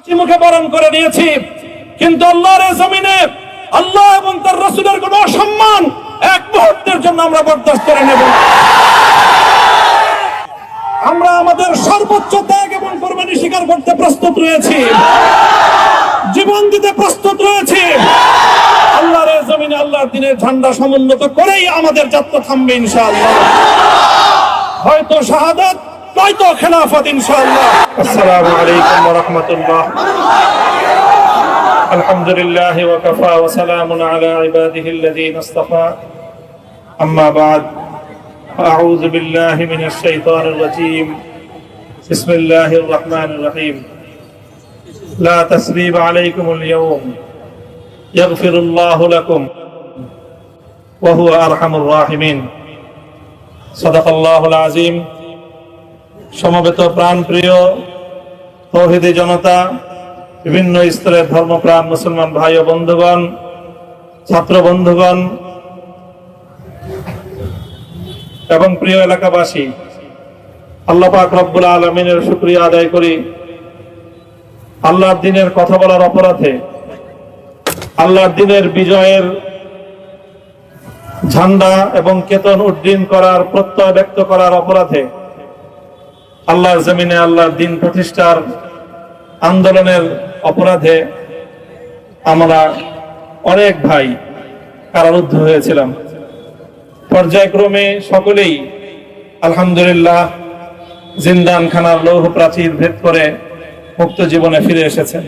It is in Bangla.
মুখে বরণ করে নিয়েছি, কিন্তু আল্লাহর জমিনে আল্লাহ এবং তার রাসূলের কোনো অসম্মান এক মুহূর্তের জন্য আমরা বরদাস্ত করে নেব না। আমরা আমাদের সর্বোচ্চ ত্যাগ এবং কোরবানি স্বীকার করতে প্রস্তুত রয়েছি, জীবন দিতে প্রস্তুত রয়েছি। আল্লাহর জমিনে আল্লাহর দ্বীনের ঝান্ডা সমুন্নত করেই আমাদের যাত্রা থামবে ইনশাআল্লাহ। হয়তো শাহাদাত, নয়তো খেলাফত ইনশাআল্লাহ। আসসালামু আলাইকুম ওয়া রাহমাতুল্লাহ। আলহামদুলিল্লাহি ওয়া কাফা ওয়া সালামুন আলা ইবাদিহিল্লাযীনা ইসতাফা। আম্মা বা'দ। আউযু বিল্লাহি মিনাশ শাইতানির রাজীম। বিসমিল্লাহির রাহমানির রহিম। লা তাসরিবা আলাইকুমুল ইয়াওম ইয়াগফিরুল্লাহু লাকুম ওয়া হুয়া আরহামুর রাহিমিন। সাদাকাল্লাহুল আযীম। সমবেত প্রাণপ্রিয় তৌহিদি জনতা, বিভিন্ন স্তরের ধর্মপ্রাণ মুসলমান ভাই ও বন্ধুগণ, ছাত্র বন্ধুগণ এবং প্রিয় এলাকাবাসী, আল্লাহ পাক রব্বুল আলামিনের শুকরিয়া আদায় করি। আল্লাহর দ্বীনের কথা বলার অপরাধে, আল্লাহর দ্বীনের বিজয়ের ঝান্ডা এবং কেতন উড্ডীন করার প্রত্যয় ব্যক্ত করার অপরাধে, আল্লাহর জমিনে আল্লাহর দ্বীন প্রতিষ্ঠার আন্দোলনের অপরাধে আমরা অনেক ভাই কারারুদ্ধ হয়েছিলাম। পর্যায়ক্রমে সকলেই আলহামদুলিল্লাহ জিন্দানখানার লৌহ প্রাচীর ভেদ করে মুক্ত জীবনে ফিরে এসেছেন।